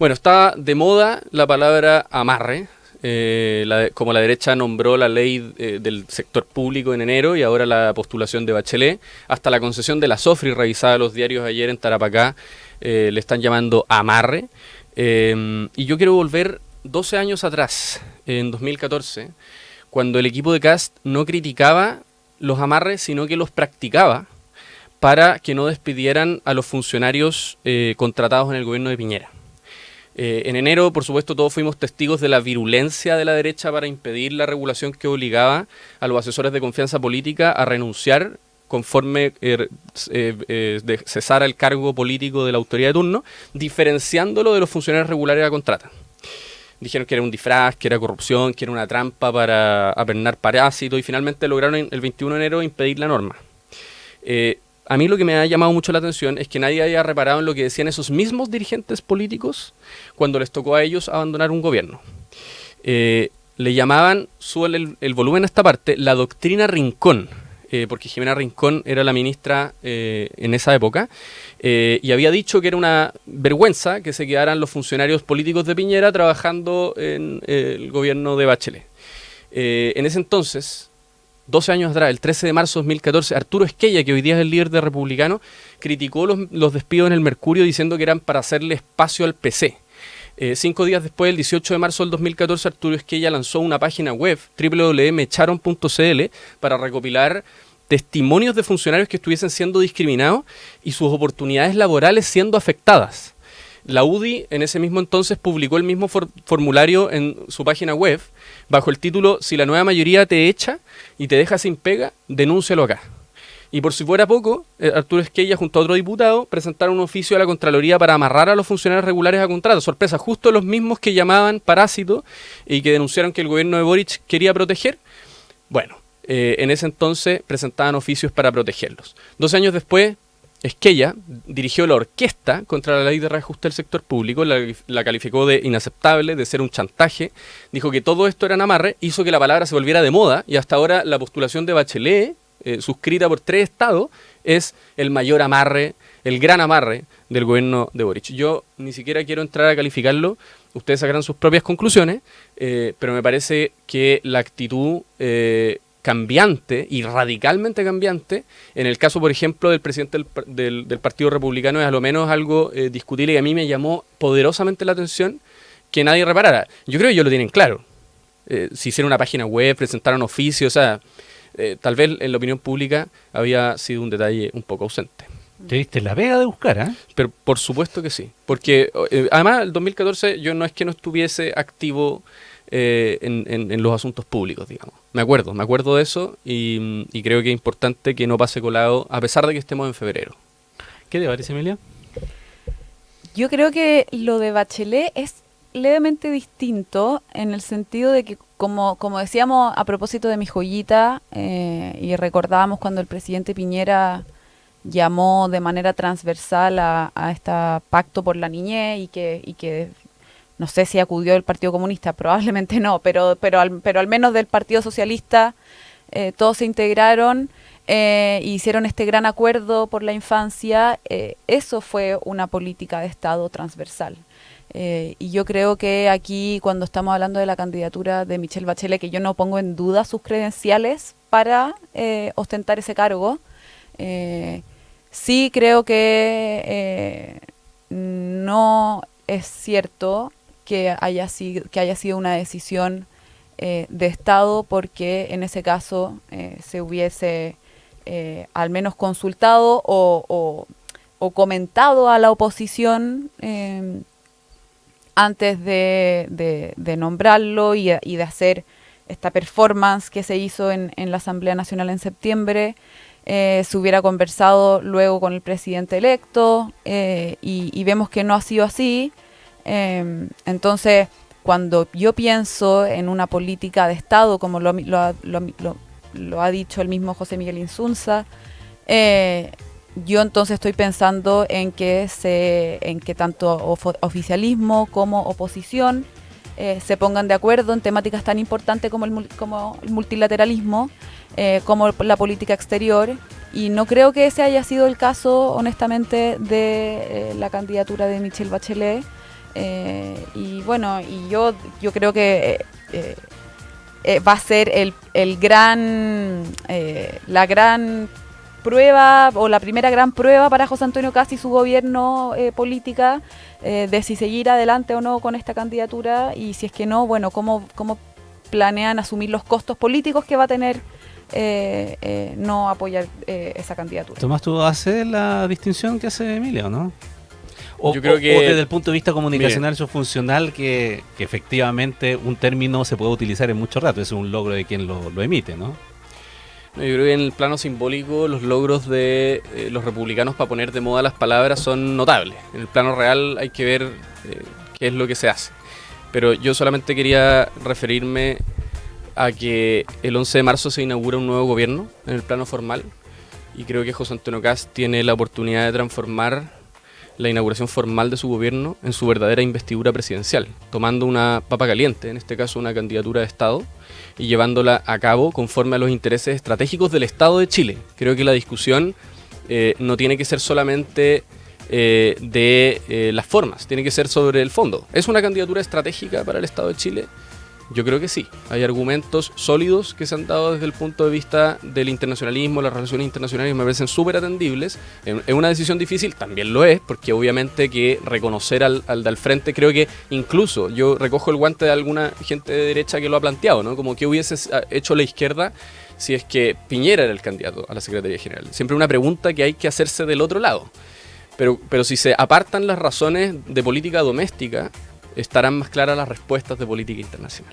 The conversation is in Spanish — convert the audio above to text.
Bueno, está de moda la palabra amarre, como la derecha nombró la ley del sector público en enero y ahora la postulación de Bachelet, hasta la concesión de la Sofri, revisada los diarios ayer en Tarapacá, le están llamando amarre. Y yo quiero volver 12 años atrás, en 2014, cuando el equipo de Kast no criticaba los amarres, sino que los practicaba para que no despidieran a los funcionarios contratados en el gobierno de Piñera. En enero, por supuesto, todos fuimos testigos de la virulencia de la derecha para impedir la regulación que obligaba a los asesores de confianza política a renunciar conforme cesara el cargo político de la autoridad de turno, diferenciándolo de los funcionarios regulares a contrata. Dijeron que era un disfraz, que era corrupción, que era una trampa para apernar parásitos y finalmente lograron el 21 de enero impedir la norma. A mí lo que me ha llamado mucho la atención es que nadie haya reparado en lo que decían esos mismos dirigentes políticos cuando les tocó a ellos abandonar un gobierno. Le llamaban, suben el volumen a esta parte, la doctrina Rincón, porque Jimena Rincón era la ministra en esa época, y había dicho que era una vergüenza que se quedaran los funcionarios políticos de Piñera trabajando en el gobierno de Bachelet. En ese entonces, 12 años atrás, el 13 de marzo de 2014, Arturo Esquella, que hoy día es el líder de Republicano, criticó los despidos en el Mercurio diciendo que eran para hacerle espacio al PC. 5 días después, el 18 de marzo del 2014, Arturo Esquella lanzó una página web, www.mecharon.cl, para recopilar testimonios de funcionarios que estuviesen siendo discriminados y sus oportunidades laborales siendo afectadas. La UDI en ese mismo entonces publicó el mismo formulario en su página web bajo el título "Si la nueva mayoría te echa y te deja sin pega, denúncialo acá". Y por si fuera poco, Arturo Esquella junto a otro diputado presentaron un oficio a la Contraloría para amarrar a los funcionarios regulares a contrato. Sorpresa, justo los mismos que llamaban parásitos y que denunciaron que el gobierno de Boric quería proteger. Bueno, en ese entonces presentaban oficios para protegerlos. 12 años después, Esquella dirigió la orquesta contra la ley de reajuste del sector público, la calificó de inaceptable, de ser un chantaje, dijo que todo esto era amarre, hizo que la palabra se volviera de moda y hasta ahora la postulación de Bachelet, suscrita por 3 estados, es el mayor amarre, el gran amarre del gobierno de Boric. Yo ni siquiera quiero entrar a calificarlo, ustedes sacarán sus propias conclusiones, pero me parece que la actitud cambiante y radicalmente cambiante, en el caso, por ejemplo, del presidente del Partido Republicano, es a lo menos algo discutible y a mí me llamó poderosamente la atención que nadie reparara. Yo creo que ellos lo tienen claro. Si hicieron una página web, presentaron oficios, o sea, tal vez en la opinión pública había sido un detalle un poco ausente. Te diste la pega de buscar, ¿eh? Pero por supuesto que sí, porque además el 2014 yo no es que no estuviese activo en los asuntos públicos, digamos. Me acuerdo de eso y creo que es importante que no pase colado, a pesar de que estemos en febrero. ¿Qué te parece, Emilia? Yo creo que lo de Bachelet es levemente distinto en el sentido de que, como decíamos a propósito de mi joyita, y recordábamos cuando el presidente Piñera llamó de manera transversal a este pacto por la niñez y que no sé si acudió el Partido Comunista, probablemente no, pero al menos del Partido Socialista todos se integraron e hicieron este gran acuerdo por la infancia. Eso fue una política de Estado transversal. Y yo creo que aquí, cuando estamos hablando de la candidatura de Michelle Bachelet, que yo no pongo en duda sus credenciales para ostentar ese cargo, sí creo que no es cierto que haya sido una decisión de Estado, porque en ese caso se hubiese al menos consultado o comentado a la oposición antes de nombrarlo y de hacer esta performance que se hizo en la Asamblea Nacional en septiembre. Se hubiera conversado luego con el presidente electo y vemos que no ha sido así. Entonces, cuando yo pienso en una política de Estado, como lo ha dicho el mismo José Miguel Insunza, yo entonces estoy pensando en que tanto oficialismo como oposición se pongan de acuerdo en temáticas tan importantes como el multilateralismo, como la política exterior, y no creo que ese haya sido el caso, honestamente, de la candidatura de Michelle Bachelet. Y bueno, y yo creo que va a ser el gran, la gran prueba o la primera gran prueba para José Antonio Kast y su gobierno política de si seguir adelante o no con esta candidatura, y si es que no, bueno, cómo planean asumir los costos políticos que va a tener no apoyar esa candidatura. Tomás, tú haces la distinción que hace Emilio, ¿no? Yo creo que, o desde el punto de vista comunicacional o funcional, que efectivamente un término se puede utilizar en mucho rato, es un logro de quien lo emite, ¿no? Yo creo que en el plano simbólico los logros de los republicanos para poner de moda las palabras son notables. En el plano real hay que ver qué es lo que se hace. Pero yo solamente quería referirme a que el 11 de marzo se inaugura un nuevo gobierno en el plano formal, y creo que José Antonio Kast tiene la oportunidad de transformar la inauguración formal de su gobierno en su verdadera investidura presidencial, tomando una papa caliente, en este caso una candidatura de Estado, y llevándola a cabo conforme a los intereses estratégicos del Estado de Chile. Creo que la discusión no tiene que ser solamente de las formas, tiene que ser sobre el fondo. ¿Es una candidatura estratégica para el Estado de Chile? Yo creo que sí. Hay argumentos sólidos que se han dado desde el punto de vista del internacionalismo, las relaciones internacionales me parecen súper atendibles. Es una decisión difícil, también lo es, porque obviamente que reconocer al del frente, creo que incluso yo recojo el guante de alguna gente de derecha que lo ha planteado, ¿no? Como que hubiese hecho la izquierda si es que Piñera era el candidato a la Secretaría General. Siempre una pregunta que hay que hacerse del otro lado. Pero si se apartan las razones de política doméstica, estarán más claras las respuestas de política internacional.